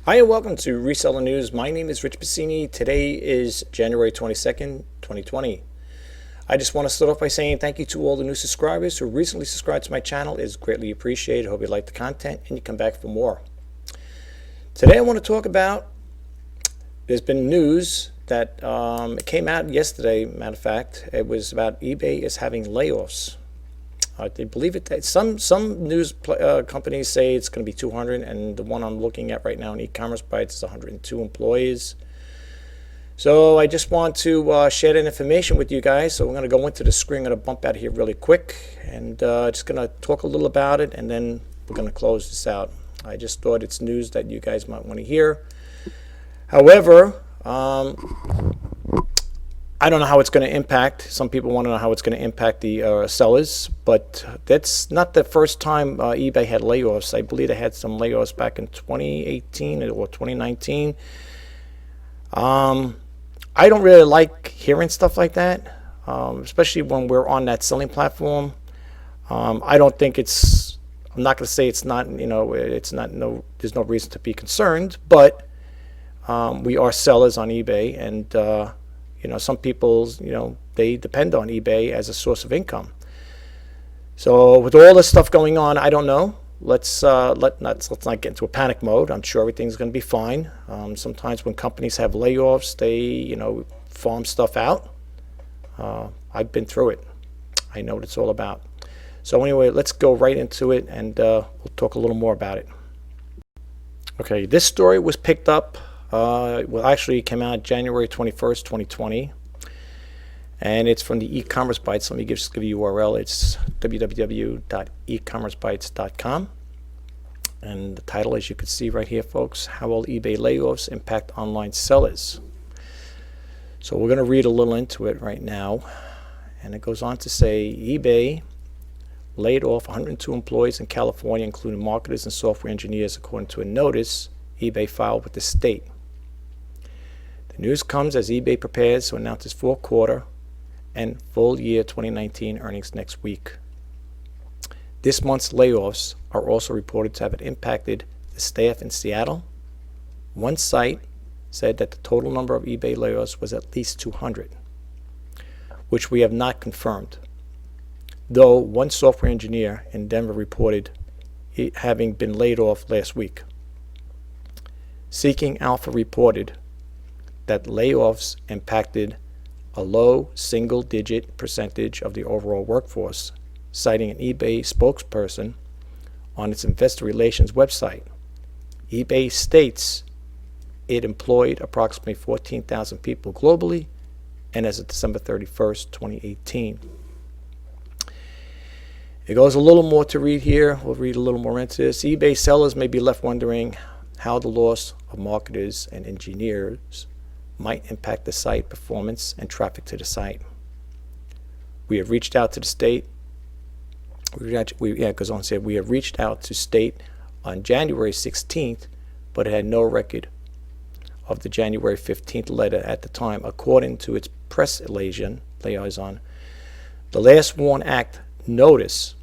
Hi and welcome to Reseller News. My name is Rich Pasini. Today is January 22nd, 2020. I just want to start off by saying thank you to all the new subscribers who recently subscribed to my channel. It is greatly appreciated. I hope you like the content and you come back for more. Today I want to talk about, there's been news that it came out yesterday, matter of fact. It was about eBay is having layoffs. They believe it. That some news companies say it's going to be 200, and the one I'm looking at right now in e-commerce bytes is 102 employees. So I just want to share that information with you guys. So we're going to go into the screen. I'm going to bump out here really quick, and just going to talk a little about it, and then we're going to close this out. I just thought it's news that you guys might want to hear. However, I don't know how it's going to impact. Some people want to know how it's going to impact the sellers, but that's not the first time eBay had layoffs. I believe they had some layoffs back in 2018 or 2019. I don't really like hearing stuff like that, especially when we're on that selling platform. I don't think it's, I'm not going to say it's not, it's not, there's no reason to be concerned, but we are sellers on eBay, and some people, they depend on eBay as a source of income. So with all this stuff going on, I don't know. Let's not get into a panic mode. I'm sure everything's going to be fine. Sometimes when companies have layoffs, they, farm stuff out. I've been through it. I know what it's all about. So anyway, let's go right into it, and we'll talk a little more about it. Okay, this story was picked up. Actually, it came out January 21st, 2020, and it's from the e-commerce bytes. Let me just give you a URL. It's www.ecommercebytes.com, and the title, as you can see right here, folks, How Will eBay Layoffs Impact Online Sellers? So we're going to read a little into it right now, and it goes on to say eBay laid off 102 employees in California, including marketers and software engineers, according to a notice eBay filed with the state. The news comes as eBay prepares to announce its fourth quarter and full year 2019 earnings next week. This month's layoffs are also reported to have impacted the staff in Seattle. One site said that the total number of eBay layoffs was at least 200, which we have not confirmed, though one software engineer in Denver reported having been laid off last week. Seeking Alpha reported that layoffs impacted a low single-digit percentage of the overall workforce, citing an eBay spokesperson on its investor relations website. eBay states it employed approximately 14,000 people globally, and as of December 31st, 2018. It goes a little more to read here. We'll read a little more into this. eBay sellers may be left wondering how the loss of marketers and engineers might impact the site performance and traffic to the site. We have reached out to the state. It goes on to say we have reached out to state on January 16th, but it had no record of the January 15th letter at the time, according to its press liaison. The last WARN Act notice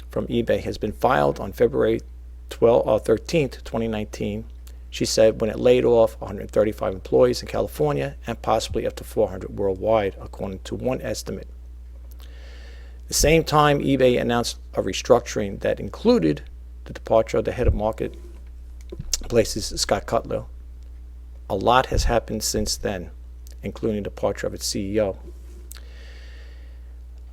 from eBay has been filed on February 13th, 2019. She said when it laid off 135 employees in California and possibly up to 400 worldwide, according to one estimate. The same time, eBay announced a restructuring that included the departure of the head of marketplaces, Scott Cutler. A lot has happened since then, including the departure of its CEO.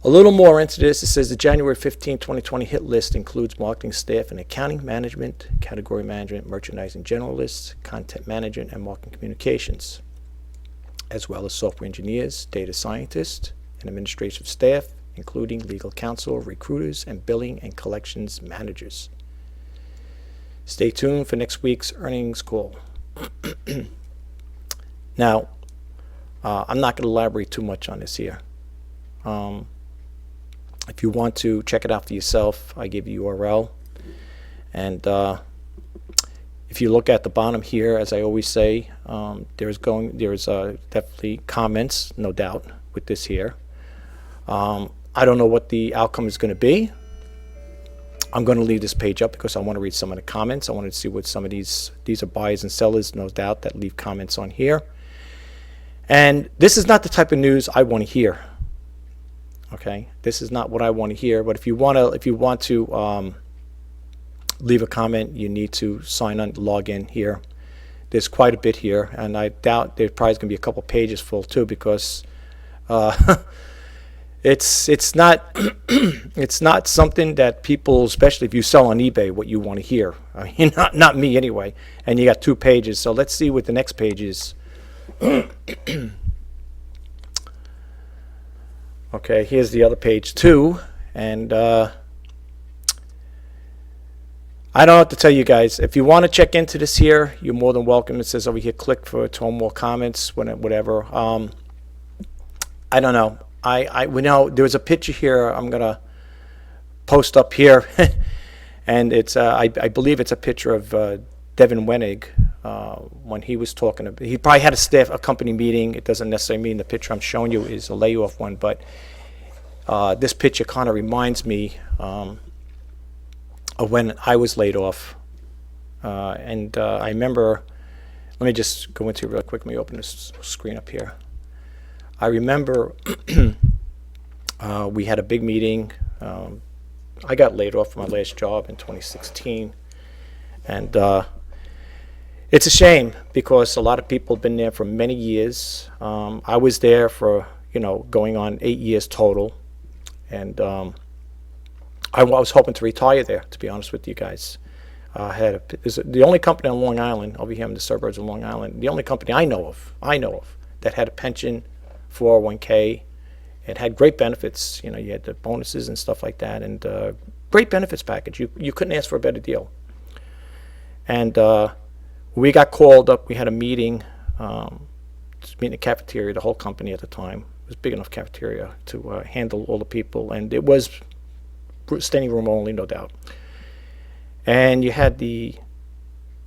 A little more into this, it says the January 15, 2020 hit list includes marketing staff and accounting management, category management, merchandising generalists, content management, and marketing communications, as well as software engineers, data scientists, and administrative staff, including legal counsel, recruiters, and billing and collections managers. Stay tuned for next week's earnings call. Now, I'm not going to elaborate too much on this here. If you want to check it out for yourself, I give you URL. And if you look at the bottom here, as I always say, there's definitely comments, no doubt, with this here. I don't know what the outcome is going to be. I'm going to leave this page up because I want to read some of the comments. I wanted to see what some of these are buyers and sellers, no doubt, that leave comments on here. And this is not the type of news I want to hear. Okay, this is not what I want to hear. But if you want to leave a comment, you need to sign on, log in here. There's quite a bit here, and I doubt there's probably going to be a couple pages full too, because it's not it's not something that people, especially if you sell on eBay, what you want to hear. I mean, not me anyway. And you got 2 pages, so let's see what the next page is. Okay, here's the other page too, and I don't know what to tell you guys. If you want to check into this here, you're more than welcome. It says over here, click for 12 more comments, whatever. I don't know. We know there was a picture here I'm gonna post up here, and it's I believe it's a picture of Devin Wenig when he was talking about. He probably had a company meeting. It doesn't necessarily mean the picture I'm showing you is a layoff one, but this picture kind of reminds me of when I was laid off, and I remember. Let me just go into it real quick. Let me open this screen up here. I remember we had a big meeting. I got laid off from my last job in 2016, and it's a shame because a lot of people have been there for many years. I was there for going on 8 years total, and I was hoping to retire there, to be honest with you guys. The only company on Long Island, over here in the suburbs of Long Island, the only company I know of that had a pension, 401k. It had great benefits. You had the bonuses and stuff like that, and great benefits package. You couldn't ask for a better deal. And we got called up. We had a meeting, to meet in the cafeteria. The whole company at the time, it was a big enough cafeteria to handle all the people, and it was standing room only, no doubt. And you had the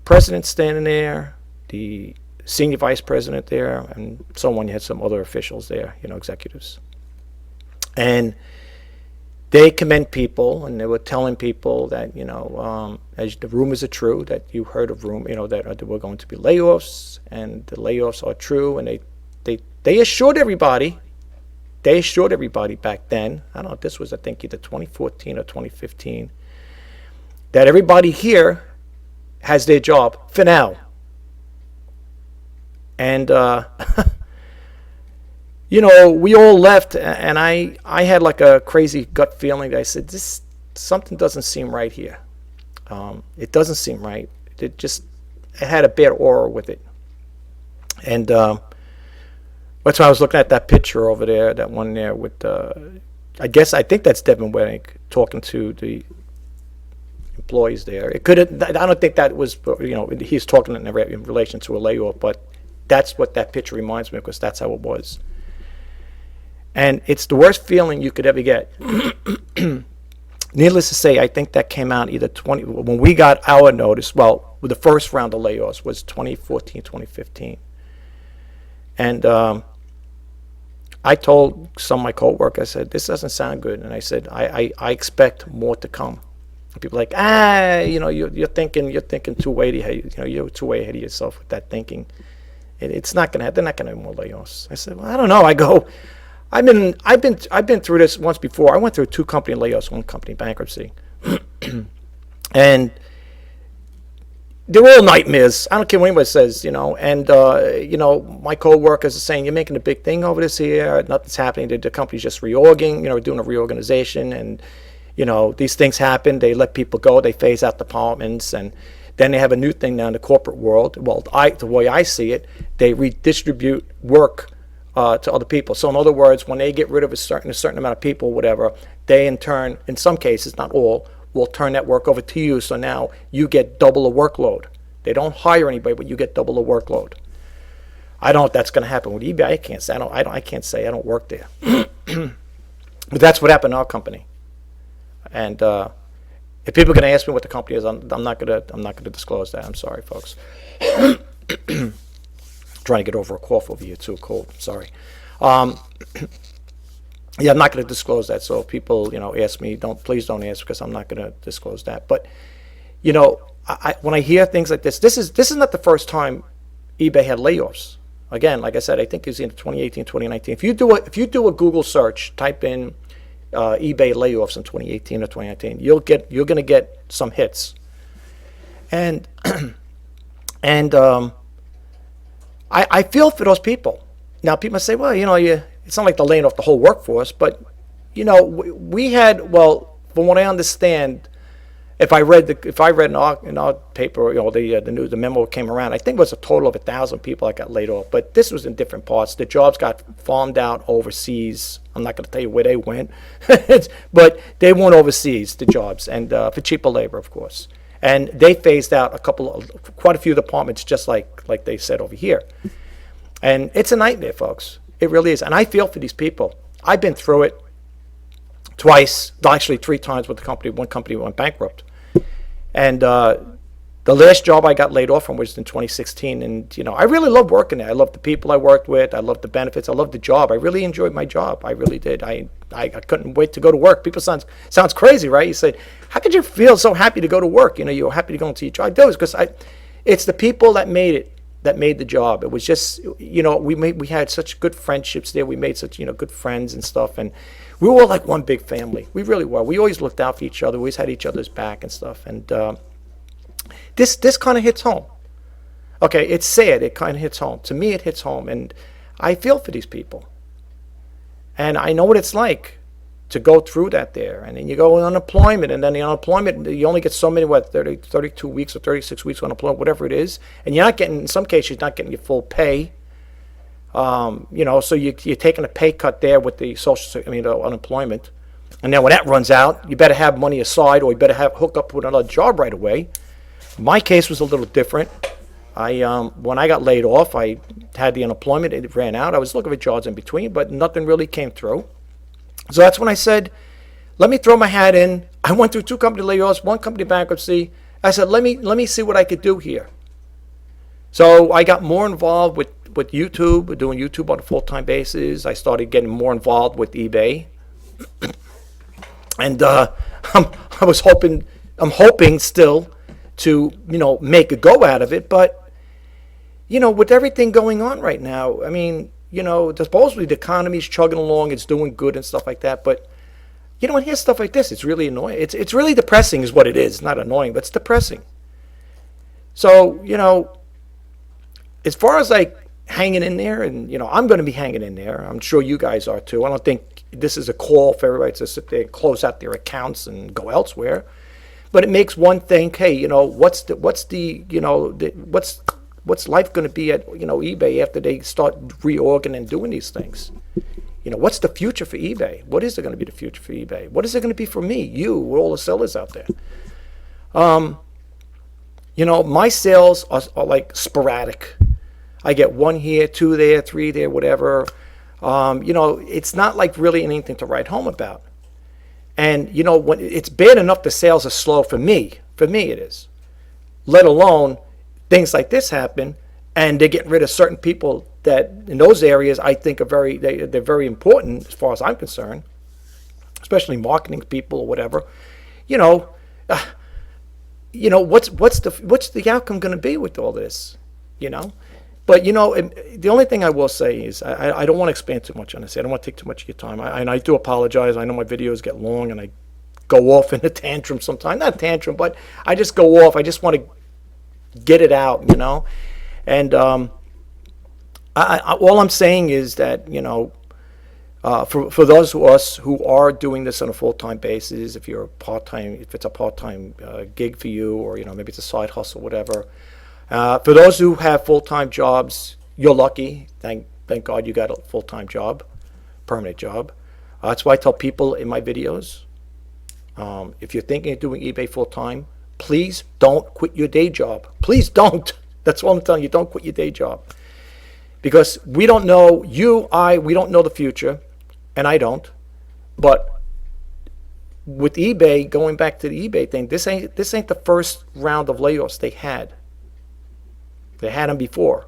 president standing there, the senior vice president there, and so on. You had some other officials there, executives. And they commend people, and they were telling people that, as the rumors are true, that you heard of that there were going to be layoffs, and the layoffs are true, and they assured everybody. They assured everybody back then. I don't know if this was, I think, either 2014 or 2015, that everybody here has their job for now. And we all left, and I had like a crazy gut feeling. I said, something doesn't seem right here. It doesn't seem right. It had a bad aura with it. And that's why I was looking at that picture over there, that one there with I think that's Devin Wenig talking to the employees there. It could have. I don't think that was, he's talking in relation to a layoff, but that's what that picture reminds me of, because that's how it was. And it's the worst feeling you could ever get. Needless to say, I think that came out either when we got our notice. Well, the first round of layoffs was 2014, 2015. And I told some of my coworkers, I said, this doesn't sound good. And I said, I expect more to come. And people are like, you're thinking too way ahead. You're too way ahead of yourself with that thinking. It's not gonna happen. They're not gonna have more layoffs. I said, well, I don't know. I go, I've been through this once before. I went through 2 company layoffs, 1 company bankruptcy, and they're all nightmares. I don't care what anybody says, And my coworkers are saying, you're making a big thing over this here. Nothing's happening. The company's just reorging. Doing a reorganization, and these things happen. They let people go. They phase out departments, and then they have a new thing now in the corporate world. Well, the way I see it, they redistribute work to other people. So in other words, when they get rid of a certain amount of people, whatever, they in turn, in some cases, not all, will turn that work over to you. So now you get double the workload. They don't hire anybody, but you get double the workload. I don't know if that's going to happen with eBay. I can't say. I can't say. I don't work there. But that's what happened in our company. And if people are going to ask me what the company is, I'm not going to disclose that. I'm sorry, folks. Trying to get over a cough over here too, cold. Sorry. Yeah, I'm not going to disclose that. So if people, ask me, please don't ask, because I'm not going to disclose that. But, when I hear things like this is not the first time eBay had layoffs. Again, like I said, I think it's in 2018, 2019. If you do a Google search, type in eBay layoffs in 2018 or 2019, you're going to get some hits. And and I feel for those people. Now, people say, well, it's not like they're laying off the whole workforce, but we had, well, from what I understand, if I read in our paper, the memo came around, I think it was a total of 1,000 people that got laid off. But this was in different parts. The jobs got farmed out overseas. I'm not going to tell you where they went, but they went overseas, the jobs, and for cheaper labor, of course. And they phased out quite a few departments, just like they said over here. And it's a nightmare, folks. It really is. And I feel for these people. I've been through it twice, actually 3 times with the company. One company went bankrupt. And the last job I got laid off from was in 2016. And, I really loved working there. I loved the people I worked with. I loved the benefits. I loved the job. I really enjoyed my job. I really did. I couldn't wait to go to work. People sounds crazy, right? You say, how could you feel so happy to go to work? You were happy to go into your job. I do, because it's the people that made it, that made the job. It was just, we had such good friendships there. We made such, good friends and stuff. And we were like one big family. We really were. We always looked out for each other. We always had each other's back and stuff. And this kind of hits home. Okay, it's sad. It kind of hits home. To me, it hits home. And I feel for these people. And I know what it's like to go through that there. And then you go on unemployment, and then the unemployment, you only get so many, 32 weeks or 36 weeks of unemployment, whatever it is. And you're not getting, in some cases, you're not getting your full pay. So you're taking a pay cut there with the the unemployment. And then when that runs out, you better have money aside, or you better hook up with another job right away. My case was a little different. When I got laid off, I had the unemployment. It ran out. I was looking for jobs in between, but nothing really came through. So that's when I said, let me throw my hat in. I went through 2 company layoffs, 1 company bankruptcy. I said, let me see what I could do here. So I got more involved with YouTube, doing YouTube on a full-time basis. I started getting more involved with eBay. And I'm hoping still to, make a go out of it. But, with everything going on right now, supposedly the economy's chugging along, it's doing good and stuff like that. But, when you hear stuff like this, it's really annoying. It's really depressing is what it is. It's not annoying, but it's depressing. So, as far as like hanging in there, and, I'm going to be hanging in there. I'm sure you guys are too. I don't think this is a call for everybody to sit there and close out their accounts and go elsewhere. But it makes one think, hey, what's life going to be at eBay after they start reorganizing and doing these things? What's the future for eBay? What is going to be the future for eBay? What is it going to be for me, you, all the sellers out there? My sales are like sporadic. I get 1 here, 2 there, 3 there, whatever. It's not like really anything to write home about. And, when it's bad enough the sales are slow for me it is, let alone things like this happen, and they're getting rid of certain people that in those areas I think are they're very important as far as I'm concerned, especially marketing people or whatever. What's the outcome going to be with all this, But, the only thing I will say is I don't want to expand too much on this. I don't want to take too much of your time. And I do apologize. I know my videos get long and I go off in a tantrum sometimes. Not a tantrum, but I just go off. I just want to get it out, And all I'm saying is that, for those of us who are doing this on a full-time basis, if it's a part-time gig for you, or, maybe it's a side hustle, whatever. For those who have full-time jobs, you're lucky. Thank God you got a full-time job, permanent job. That's why I tell people in my videos, if you're thinking of doing eBay full-time, please don't quit your day job. Please don't. That's all I'm telling you. Don't quit your day job. Because we don't know, we don't know the future, and I don't. But with eBay, going back to the eBay thing, this ain't the first round of layoffs they had. They had them before,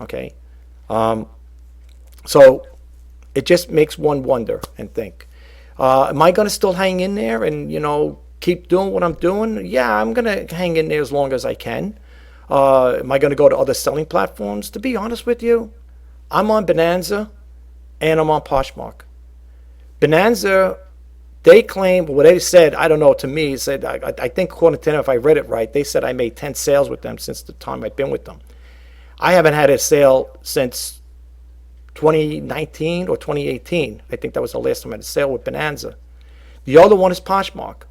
okay? So it just makes one wonder and think, am I going to still hang in there and, keep doing what I'm doing? Yeah, I'm going to hang in there as long as I can. Am I going to go to other selling platforms? To be honest with you, I'm on Bonanza and I'm on Poshmark. Bonanza, they claim, well, they said, I don't know, to me, it said, I think according to them, if I read it right, they said I made 10 sales with them since the time I've been with them. I haven't had a sale since 2019 or 2018. I think that was the last time I had a sale with Bonanza. The other one is Poshmark.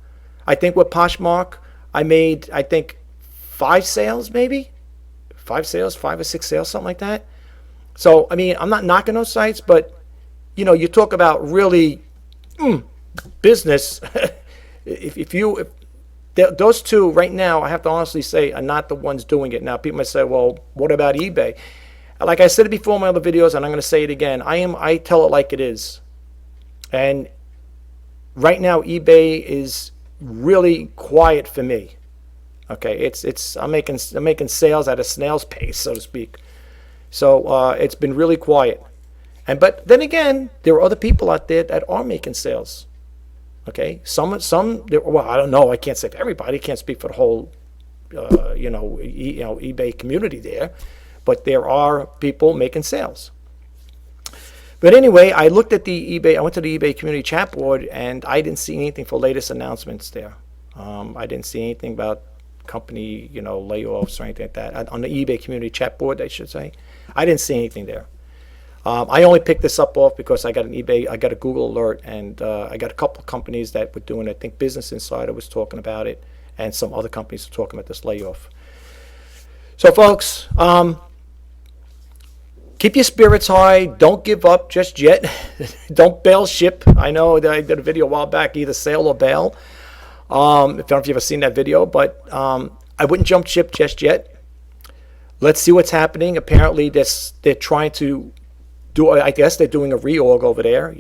I think with Poshmark, I made, 5 sales maybe? 5 sales, 5 or 6 sales, something like that. So, I mean, I'm not knocking those sites, but, you talk about really business. if those two right now, I have to honestly say, are not the ones doing it. Now, people might say, well, what about eBay? Like I said it before in my other videos, and I'm going to say it again. I tell it like it is. And right now, eBay is really quiet for me. Okay, I'm making sales at a snail's pace, so to speak. So it's been really quiet. But then again, there are other people out there that are making sales. Okay, some. Well, I don't know. I can't say for everybody. I can't speak for the whole, eBay community there. But there are people making sales. But anyway, I looked at the eBay. I went to the eBay community chat board, and I didn't see anything for latest announcements there. I didn't see anything about company, layoffs or anything like that on the eBay community chat board, I should say. I didn't see anything there. I only picked this up off because I got a Google alert, and I got a couple of companies that were doing it. I think Business Insider was talking about it, and some other companies were talking about this layoff. So, folks, keep your spirits high. Don't give up just yet. Don't bail ship. I know that I did a video a while back, either sail or bail. I don't know if you've ever seen that video, but I wouldn't jump ship just yet. Let's see what's happening. Apparently, they're trying to do. I guess they're doing a reorg over there.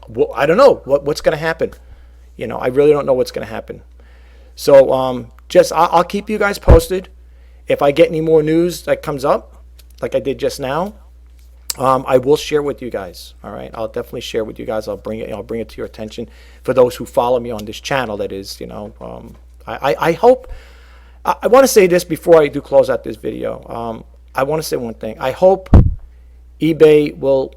Well, I don't know what's going to happen. I really don't know what's going to happen. So I'll keep you guys posted. If I get any more news that comes up, like I did just now, I will share with you guys. All right, I'll definitely share with you guys. I'll bring it to your attention for those who follow me on this channel. That is, I hope. I want to say this before I do close out this video. I want to say one thing. I hope eBay will,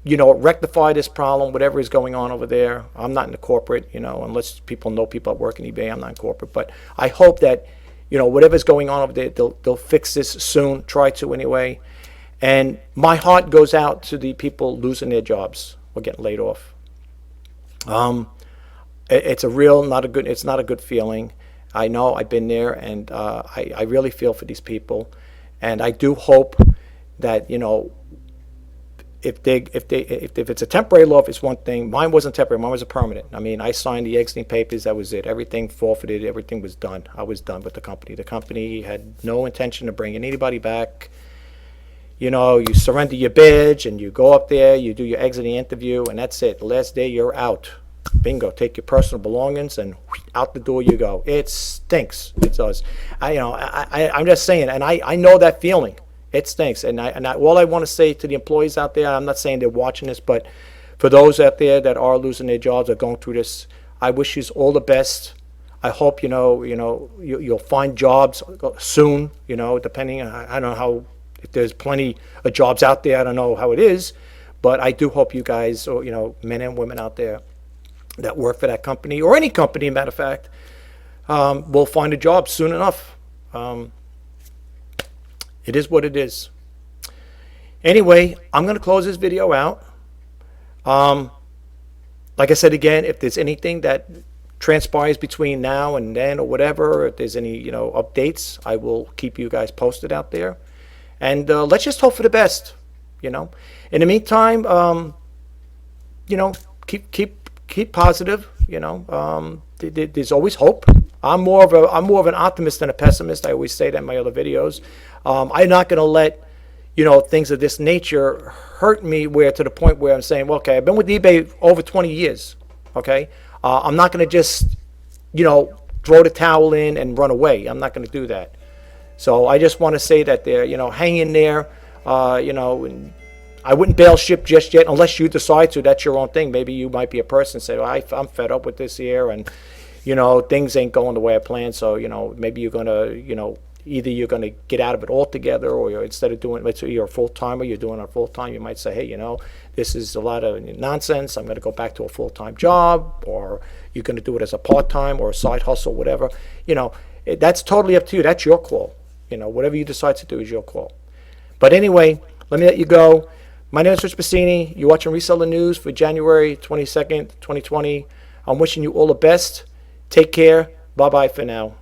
rectify this problem, whatever is going on over there. I'm not in the corporate, unless people know people that work in eBay. I'm not in corporate, but I hope that, whatever's going on over there, they'll fix this soon. Try to anyway. And my heart goes out to the people losing their jobs or getting laid off. It's not a good feeling. I know, I've been there, and I really feel for these people. And I do hope that, if it's a temporary layoff, it's one thing. Mine wasn't temporary. Mine was a permanent. I mean, I signed the exiting papers. That was it. Everything forfeited. Everything was done. I was done with the company. The company had no intention of bringing anybody back. You surrender your badge and you go up there, you do your exiting interview, and that's it. The last day, you're out. Bingo. Take your personal belongings and out the door you go. It stinks. It does. I'm just saying, and I know that feeling. It stinks. And all I want to say to the employees out there, I'm not saying they're watching this, but for those out there that are losing their jobs or going through this, I wish you all the best. I hope you'll find jobs soon. Depending on, I don't know how. If there's plenty of jobs out there, I don't know how it is, but I do hope you guys, or men and women out there that work for that company or any company, matter of fact, will find a job soon enough. It is what it is. Anyway, I'm going to close this video out. Like I said again, if there's anything that transpires between now and then or whatever, if there's any updates, I will keep you guys posted out there. And let's just hope for the best, In the meantime, keep positive. There's always hope. I'm more of an optimist than a pessimist. I always say that in my other videos. I'm not going to let things of this nature hurt me to the point where I'm saying, well, okay, I've been with eBay over 20 years. Okay, I'm not going to just throw the towel in and run away. I'm not going to do that. So I just want to say that hang in there, and I wouldn't bail ship just yet unless you decide to. That's your own thing. Maybe you might be a person say, well, I'm fed up with this year, and things ain't going the way I planned. So maybe you're gonna either you're gonna get out of it altogether, or instead of doing, let's say you're a full timer, you're doing it full time. You might say, hey, this is a lot of nonsense. I'm gonna go back to a full time job, or you're gonna do it as a part time or a side hustle, whatever. That's totally up to you. That's your call. Whatever you decide to do is your call. But anyway, let me let you go. My name is Rich Pasini. You're watching Reseller News for January 22nd, 2020. I'm wishing you all the best. Take care. Bye-bye for now.